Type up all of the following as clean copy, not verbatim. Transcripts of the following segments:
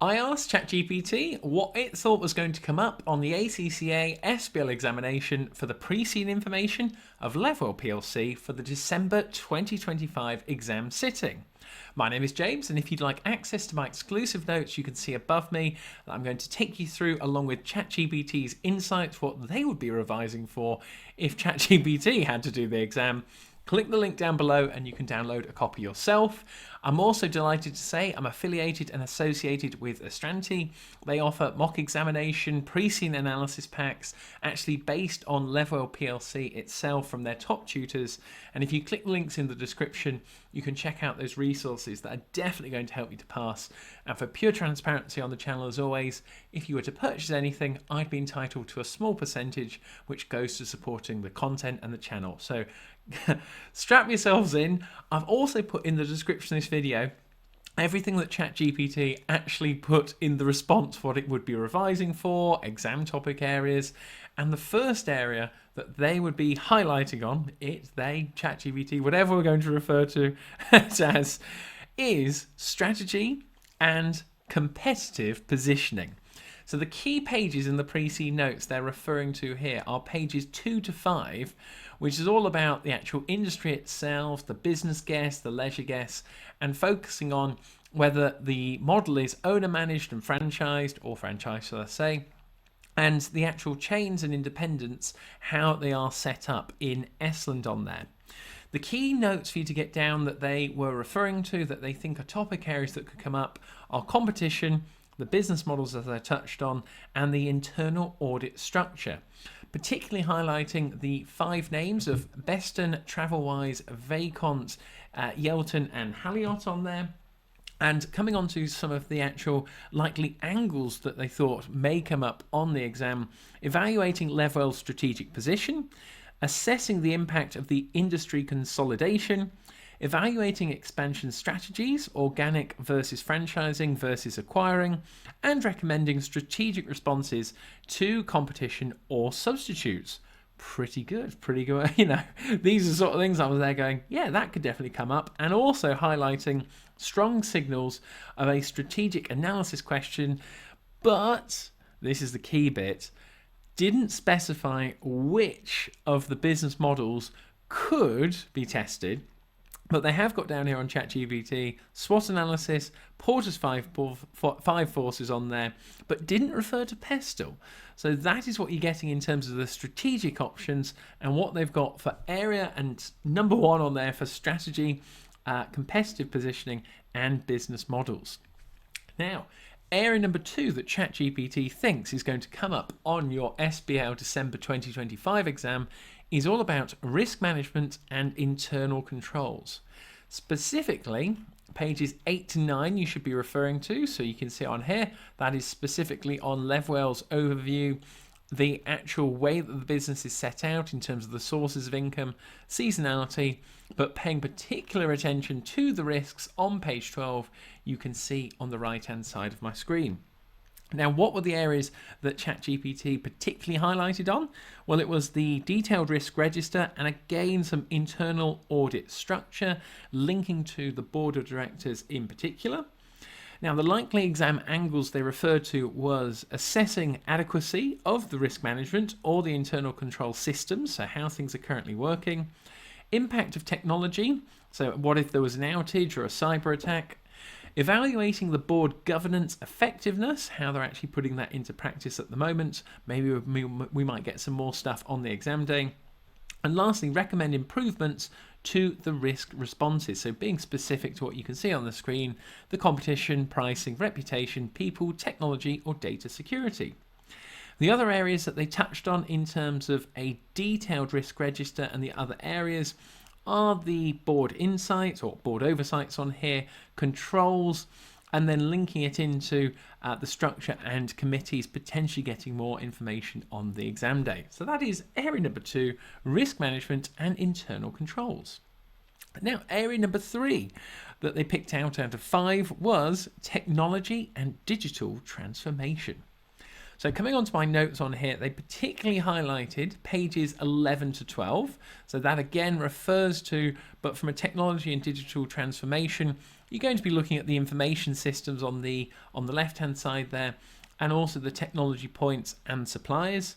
I asked ChatGPT what it thought was going to come up on the ACCA SBL examination for the pre-seen information of Levwell Plc for the December 2025 exam sitting. My name is James, and if you'd like access to my exclusive notes, you can see above me that I'm going to take you through, along with ChatGPT's insights, what they would be revising for if ChatGPT had to do the exam. Click the link down below and you can download a copy yourself. I'm also delighted to say I'm affiliated and associated with Astranti. They offer mock examination, pre-seen analysis packs, actually based on Levwell Plc itself from their top tutors. And if you click the links in the description, you can check out those resources that are definitely going to help you to pass. And for pure transparency on the channel, as always, if you were to purchase anything, I'd be entitled to a small percentage which goes to supporting the content and the channel. So strap yourselves in. I've also put in the description of this video everything that ChatGPT actually put in the response, what it would be revising for, exam topic areas, and the first area that they would be highlighting on, ChatGPT, whatever we're going to refer to it as, is strategy and competitive positioning. So the key pages in the pre-seen notes they're referring to here are pages 2 to 5, which is all about the actual industry itself, the business guess, the leisure guess, and focusing on whether the model is owner managed and franchised, or franchised, shall I say, and the actual chains and independents, how they are set up in Esland on there. The key notes for you to get down that they were referring to, that they think are topic areas that could come up, are competition, the business models as I touched on, and the internal audit structure, particularly highlighting the 5 names of Beston, Travelwise, Vacont, Yelton and Haliot on there, and coming on to some of the actual likely angles that they thought may come up on the exam, evaluating Levwell's strategic position, assessing the impact of the industry consolidation, evaluating expansion strategies, organic versus franchising versus acquiring, and recommending strategic responses to competition or substitutes. Pretty good. You know, these are sort of things I was there going, yeah, that could definitely come up. And also highlighting strong signals of a strategic analysis question, but this is the key bit, didn't specify which of the business models could be tested. But they have got down here on ChatGPT, SWOT analysis, Porter's five forces on there, but didn't refer to PESTLE. So that is what you're getting in terms of the strategic options and what they've got for area, and number 1 on there for strategy, competitive positioning and business models. Now, area number 2 that ChatGPT thinks is going to come up on your SBL December 2025 exam is all about risk management and internal controls. Specifically, pages 8 to 9 you should be referring to, so you can see on here, that is specifically on Levwell's overview, the actual way that the business is set out in terms of the sources of income, seasonality, but paying particular attention to the risks on page 12, you can see on the right hand side of my screen. Now, what were the areas that ChatGPT particularly highlighted on? Well, it was the detailed risk register and again some internal audit structure linking to the board of directors in particular. Now, the likely exam angles they referred to was assessing adequacy of the risk management or the internal control systems, so how things are currently working, impact of technology, so what if there was an outage or a cyber attack, evaluating the board governance effectiveness, how they're actually putting that into practice at the moment. Maybe we might get some more stuff on the exam day. And lastly, recommend improvements to the risk responses. So being specific to what you can see on the screen, the competition, pricing, reputation, people, technology, or data security. The other areas that they touched on in terms of a detailed risk register and the other areas are the board insights or board oversights on here, controls, and then linking it into the structure and committees potentially getting more information on the exam day. So that is area number 2, risk management and internal controls. Now, area number 3 that they picked out of 5 was technology and digital transformation. So coming on to my notes on here, they particularly highlighted pages 11 to 12. So that again refers to, but from a technology and digital transformation, you're going to be looking at the information systems on the left-hand side there, and also the technology points and suppliers.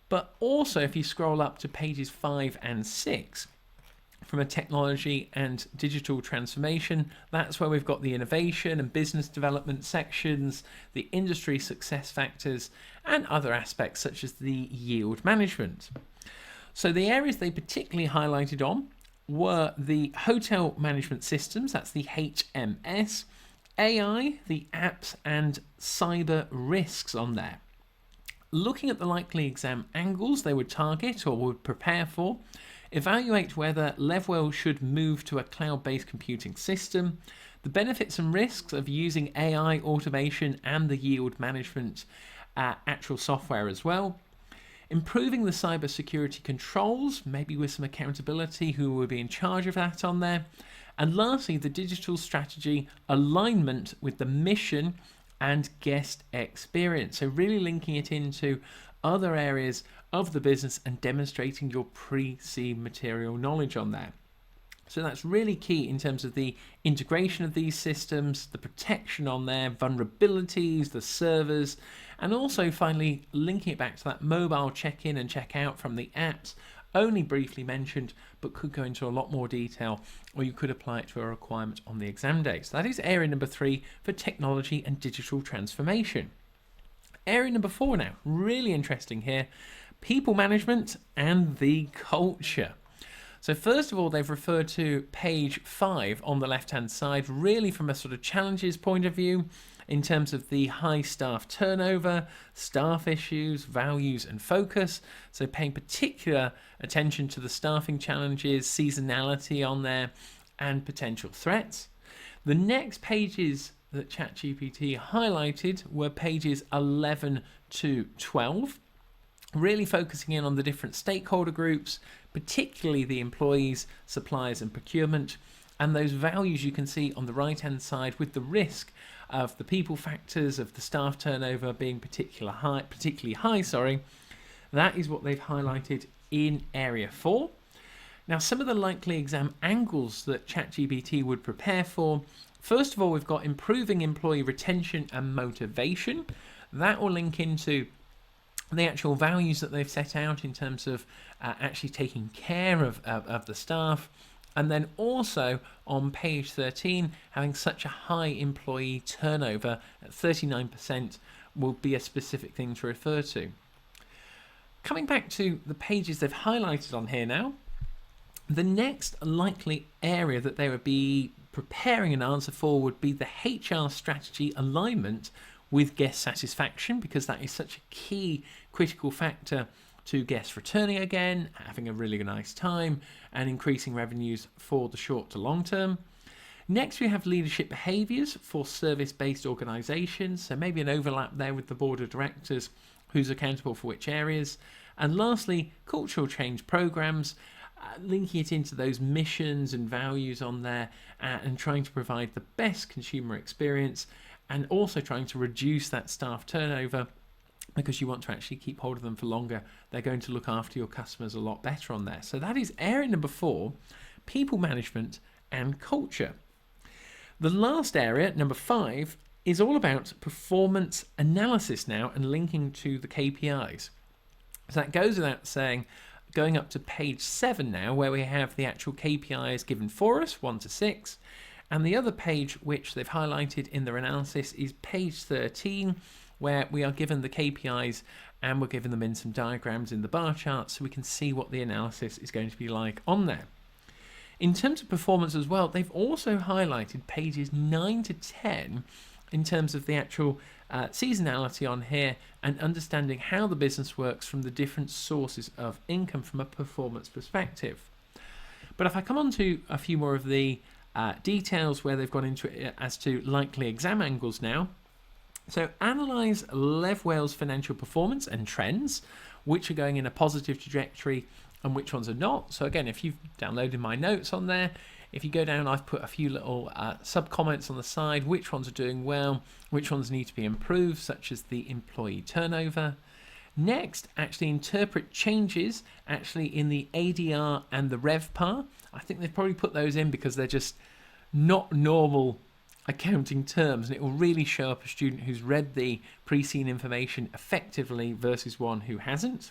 But also if you scroll up to pages 5 and 6, from a technology and digital transformation, that's where we've got the innovation and business development sections, the industry success factors, and other aspects such as the yield management. So the areas they particularly highlighted on were the hotel management systems, that's the HMS, AI, the apps, and cyber risks on there. Looking at the likely exam angles they would target or would prepare for, evaluate whether Levwell should move to a cloud-based computing system, the benefits and risks of using AI automation and the yield management actual software as well, improving the cybersecurity controls, maybe with some accountability, who will be in charge of that on there, and lastly, the digital strategy alignment with the mission and guest experience. So really linking it into other areas of the business and demonstrating your pre-seed material knowledge on there. So that's really key in terms of the integration of these systems, the protection on there, vulnerabilities, the servers, and also finally linking it back to that mobile check-in and check-out from the apps, only briefly mentioned, but could go into a lot more detail, or you could apply it to a requirement on the exam day. So that is area number 3 for technology and digital transformation. Area number 4 now, really interesting here, people management and the culture. So first of all, they've referred to page 5 on the left-hand side, really from a sort of challenges point of view, in terms of the high staff turnover, staff issues, values and focus. So paying particular attention to the staffing challenges, seasonality on there, and potential threats. The next pages that ChatGPT highlighted were pages 11 to 12, really focusing in on the different stakeholder groups, particularly the employees, suppliers and procurement, and those values you can see on the right hand side with the risk of the people factors of the staff turnover being particularly high. That is what they've highlighted in area 4. Now, some of the likely exam angles that ChatGPT would prepare for. First of all, we've got improving employee retention and motivation. That will link into the actual values that they've set out in terms of actually taking care of the staff. And then also on page 13, having such a high employee turnover at 39% will be a specific thing to refer to. Coming back to the pages they've highlighted on here now, the next likely area that they would be preparing an answer for would be the HR strategy alignment with guest satisfaction, because that is such a key critical factor to guests returning again, having a really nice time, and increasing revenues for the short to long term. Next, we have leadership behaviours for service-based organisations, so maybe an overlap there with the board of directors, who's accountable for which areas. And lastly, cultural change programmes, linking it into those missions and values on there, and trying to provide the best consumer experience, and also trying to reduce that staff turnover, because you want to actually keep hold of them for longer. They're going to look after your customers a lot better on there. So that is area number 4, people management and culture. The last area, number 5, is all about performance analysis now and linking to the KPIs. So that goes without saying, going up to page 7 now, where we have the actual KPIs given for us, 1 to 6. And the other page which they've highlighted in their analysis is page 13, where we are given the KPIs and we're given them in some diagrams in the bar chart so we can see what the analysis is going to be like on there. In terms of performance as well, they've also highlighted pages 9 to 10 in terms of the actual seasonality on here and understanding how the business works from the different sources of income from a performance perspective. But if I come on to a few more of the details where they've gone into it as to likely exam angles now. So analyse Levwell's financial performance and trends, which are going in a positive trajectory and which ones are not. So again, if you've downloaded my notes on there, If you go down, I've put a few little sub-comments on the side, which ones are doing well, which ones need to be improved, such as the employee turnover. Next, actually interpret changes actually in the ADR and the RevPAR. I think they've probably put those in because they're just not normal accounting terms, and it will really show up a student who's read the pre-seen information effectively versus one who hasn't.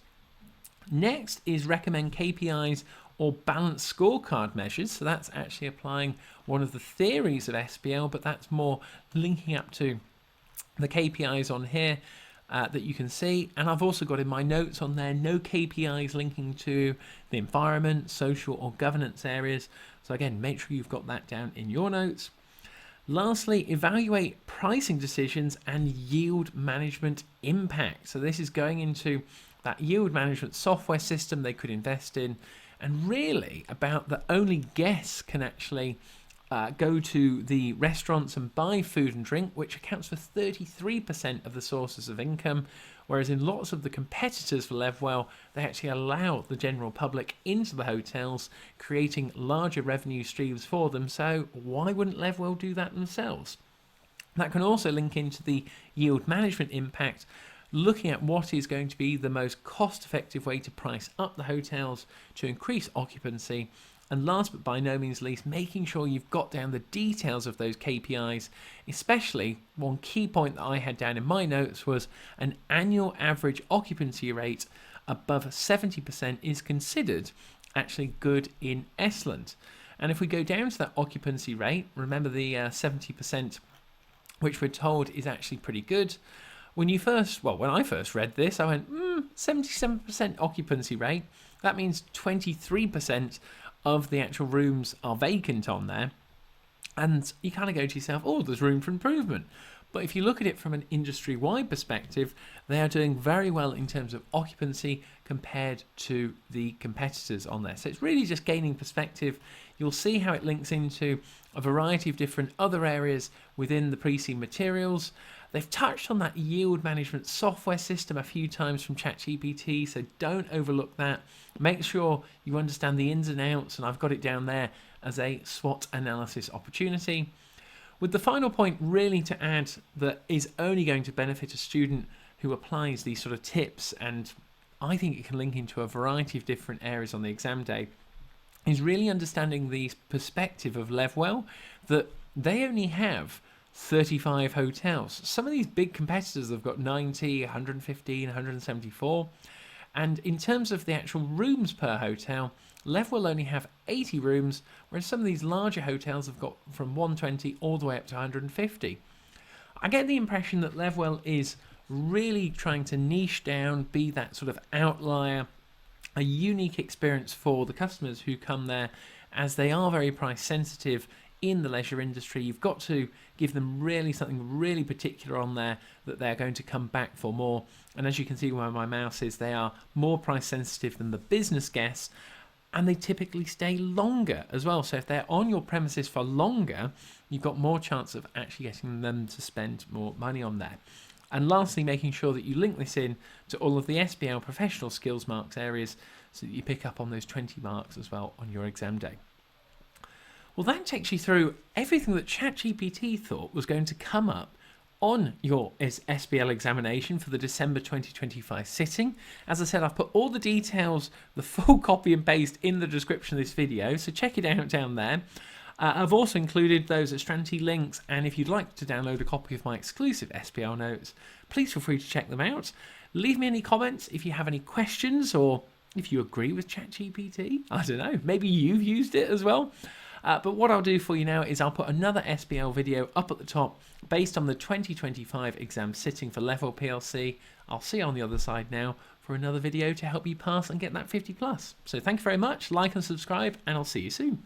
Next is recommend KPIs or balanced scorecard measures. So that's actually applying one of the theories of SBL, but that's more linking up to the KPIs on here that you can see. And I've also got in my notes on there, no KPIs linking to the environment, social or governance areas. So again, make sure you've got that down in your notes. Lastly, evaluate pricing decisions and yield management impact. So this is going into that yield management software system they could invest in, and really about that only guests can actually go to the restaurants and buy food and drink, which accounts for 33% of the sources of income, whereas in lots of the competitors for Levwell, they actually allow the general public into the hotels, creating larger revenue streams for them. So why wouldn't Levwell do that themselves? That can also link into the yield management impact, looking at what is going to be the most cost-effective way to price up the hotels to increase occupancy. And last but by no means least, making sure you've got down the details of those KPIs, especially one key point that I had down in my notes was an annual average occupancy rate above 70% is considered actually good in excellent. And if we go down to that occupancy rate, remember the 70%, which we're told is actually pretty good. When I first read this, I went, 77% occupancy rate. That means 23% of the actual rooms are vacant on there. And you kind of go to yourself, oh, there's room for improvement. But if you look at it from an industry-wide perspective, they are doing very well in terms of occupancy compared to the competitors on there. So it's really just gaining perspective. You'll see how it links into a variety of different other areas within the pre-seen materials. They've touched on that yield management software system a few times from ChatGPT, so don't overlook that. Make sure you understand the ins and outs, and I've got it down there as a SWOT analysis opportunity. With the final point really to add that is only going to benefit a student who applies these sort of tips, and I think it can link into a variety of different areas on the exam day, is really understanding the perspective of Levwell, that they only have 35 hotels. Some of these big competitors have got 90, 115, 174. And in terms of the actual rooms per hotel, Levwell only have 80 rooms, whereas some of these larger hotels have got from 120 all the way up to 150. I get the impression that Levwell is really trying to niche down, be that sort of outlier, a unique experience for the customers who come there, as they are very price sensitive in the leisure industry. You've got to give them really something really particular on there that they're going to come back for more. And as you can see where my mouse is, they are more price sensitive than the business guests, and they typically stay longer as well. So if they're on your premises for longer, you've got more chance of actually getting them to spend more money on there. And lastly, making sure that you link this in to all of the SBL professional skills marks areas so that you pick up on those 20 marks as well on your exam day. Well, that takes you through everything that ChatGPT thought was going to come up on your SBL examination for the December 2025 sitting. As I said, I've put all the details, the full copy and paste in the description of this video, so check it out down there. I've also included those Astranti links, and if you'd like to download a copy of my exclusive SBL notes, please feel free to check them out. Leave me any comments if you have any questions, or if you agree with ChatGPT. I don't know, maybe you've used it as well. But what I'll do for you now is I'll put another SBL video up at the top based on the 2025 exam sitting for Levwell Plc. I'll see you on the other side now for another video to help you pass and get that 50+. So thank you very much, like and subscribe, and I'll see you soon.